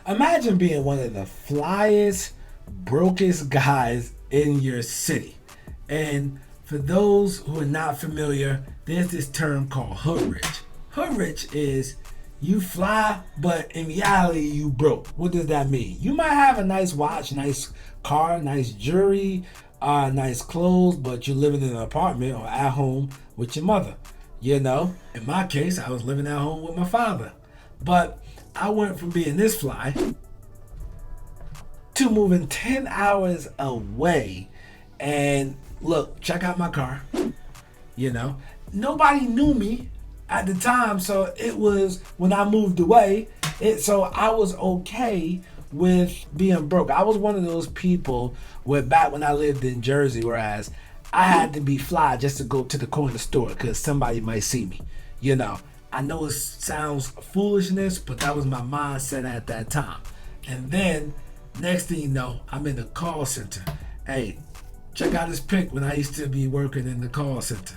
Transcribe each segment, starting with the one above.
Imagine being one of the flyest, brokest guys in your city. And for those who are not familiar, there's this term called hood rich. Hood rich is you fly, but in reality, you broke. What does that mean? You might have a nice watch, nice car, nice jewelry, nice clothes, but you're living in an apartment or at home with your mother. You know, in my case, I was living at home with my father. But I went from being this fly to moving 10 hours away. And look, check out my car. You know, nobody knew me at the time, so it was when I moved away. So I was okay with being broke. I was one of those people where back when I lived in Jersey, whereas I had to be fly just to go to the corner store because somebody might see me. You know, I know it sounds foolishness, but that was my mindset at that time. And then next thing you know, I'm in the call center. Hey, check out this pic when I used to be working in the call center.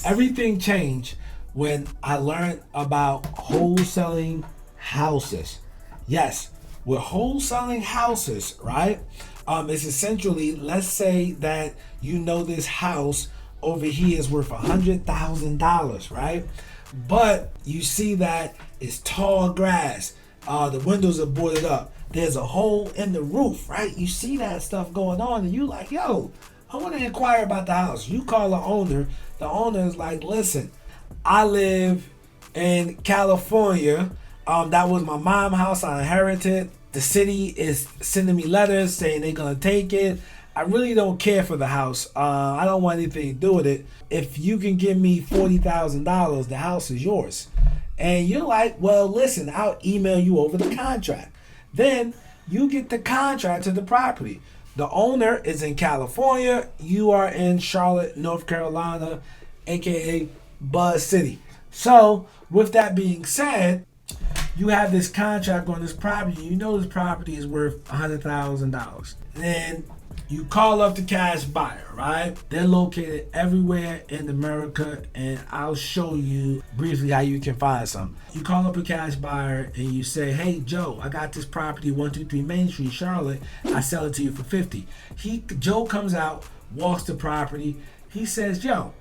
Everything changed when I learned about wholesaling houses. Yes, with wholesaling houses, right? It's essentially, let's say that you know this house over here is worth $100,000, right? But you see that it's tall grass. The windows are boarded up. There's a hole in the roof, right? You see that stuff going on, and you like, yo, I want to inquire about the house. You call the owner. The owner is like, listen, I live in California. That was my mom's house. I inherited. The city is sending me letters saying they're gonna take it. I really don't care for the house. I don't want anything to do with it. If you can give me $40,000, the house is yours. And you're like, well, listen, I'll email you over the contract. Then you get the contract to the property. The owner is in California. You are in Charlotte, North Carolina, aka Buzz City. So with that being said, you have this contract on this property. You know this property is worth $100,000. Then you call up the cash buyer, right? They're located everywhere in America, and I'll show you briefly how you can find some. You call up a cash buyer and you say, hey, Joe, I got this property, 123 Main Street, Charlotte. I sell it to you for $50. Joe comes out, walks the property. He says, yo,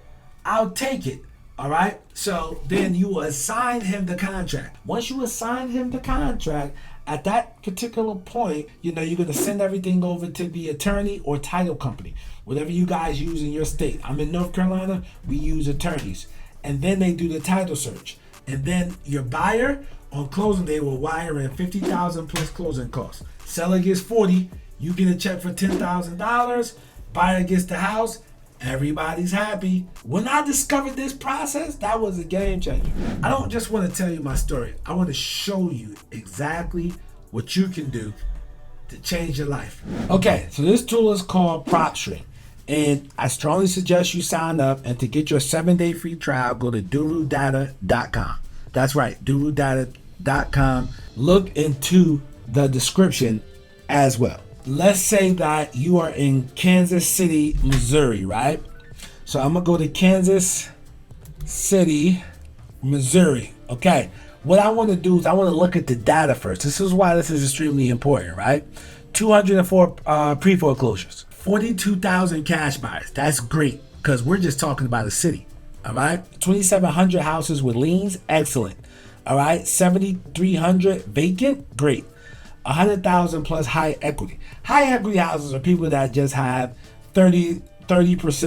I'll take it. All right. So then you assign him the contract. Once you assign him the contract, at that particular point, you're going to send everything over to the attorney or title company, whatever you guys use in your state. I'm in North Carolina. We use attorneys. And then they do the title search. And then your buyer on closing day will wire in $50,000 plus closing costs. Seller gets $40,000. You get a check for $10,000. Buyer gets the house. Everybody's happy. When I discovered this process, that was a game changer. I don't just want to tell you my story. I want to show you exactly what you can do to change your life. Okay, so this tool is called PropStream. And I strongly suggest you sign up. And to get your 7-day free trial, go to durudata.com. That's right, durudata.com. Look into the description as well. Let's say that you are in Kansas City, Missouri, right? So I'm going to go to Kansas City, Missouri. Okay. What I want to do is I want to look at the data first. This is why this is extremely important, right? 204 pre-foreclosures, 42,000 cash buyers. That's great because we're just talking about a city. All right. 2,700 houses with liens. Excellent. All right. 7,300 vacant. Great. 100,000 plus high equity. High equity houses are people that just have 30%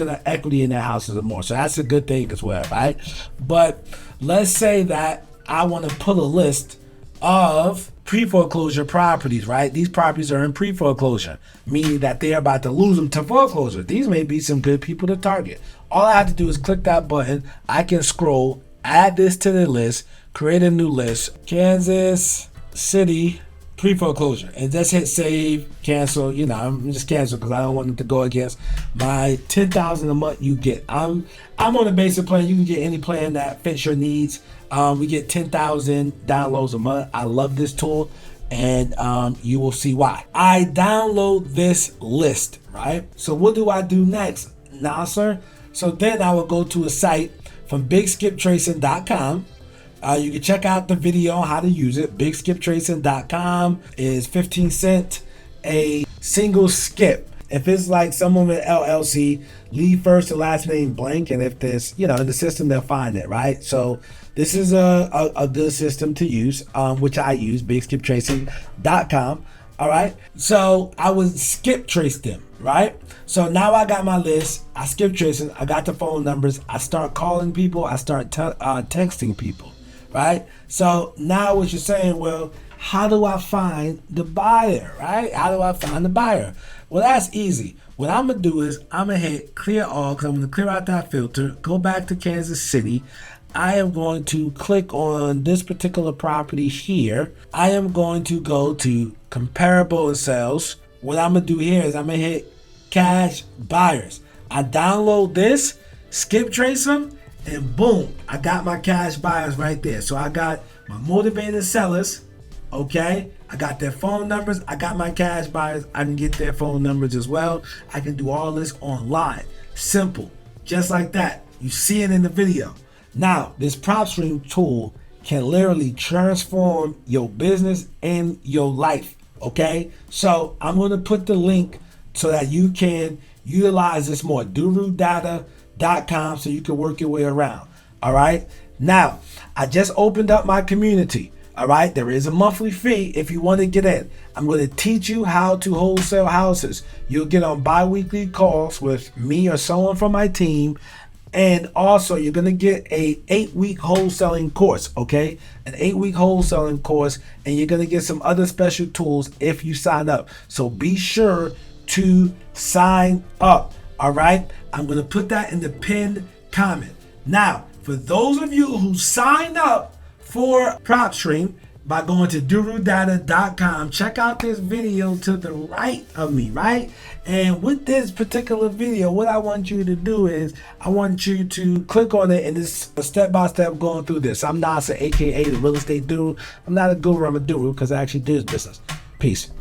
of equity in their houses or more. So that's a good thing as well, right? But let's say that I want to put a list of pre-foreclosure properties, right? These properties are in pre-foreclosure, meaning that they're about to lose them to foreclosure. These may be some good people to target. All I have to do is click that button. I can scroll, add this to the list, create a new list. Kansas City pre-foreclosure, and just hit save, cancel. I'm just cancel because I don't want it to go against my $10,000 a month you get. I'm on a basic plan. You can get any plan that fits your needs. We get 10,000 downloads a month. I love this tool, and you will see why. I download this list, right? So what do I do next, Nasser? So then I will go to a site from bigskiptracing.com. You can check out the video on how to use it. BigSkipTracing.com is 15 cents a single skip. If it's like someone with LLC, leave first and last name blank, and if there's, in the system, they'll find it, right? So this is a good system to use, which I use, BigSkipTracing.com. All right. So I would skip trace them, right? So now I got my list. I skip tracing. I got the phone numbers. I start calling people. I start texting people, right? So now what you're saying, well, how do I find the buyer, right? How do I find the buyer? Well, that's easy. What I'm going to do is I'm going to hit clear all, because I'm going to clear out that filter, go back to Kansas City. I am going to click on this particular property here. I am going to go to comparable sales. What I'm going to do here is I'm going to hit cash buyers. I download this, skip trace them, and boom, I got my cash buyers right there. So I got my motivated sellers, okay? I got their phone numbers. I got my cash buyers. I can get their phone numbers as well. I can do all this online. Simple. Just like that. You see it in the video. Now, this PropStream tool can literally transform your business and your life, okay? So I'm going to put the link so that you can utilize this more. DuruData.com, so you can work your way around, all right? Now, I just opened up my community, all right? There is a monthly fee if you want to get in. I'm going to teach you how to wholesale houses. You'll get on bi-weekly calls with me or someone from my team. And also, you're going to get a 8-week wholesaling course, okay? An 8-week wholesaling course, and you're going to get some other special tools if you sign up. So be sure to sign up, all right? I'm going to put that in the pinned comment. Now, for those of you who sign up for PropStream by going to DuruData.com, check out this video to the right of me, right? And with this particular video, what I want you to do is I want you to click on it, and this step-by-step going through this. I'm Nasa, aka the real estate guru. I'm not a guru, I'm a guru, because I actually do this business. Peace.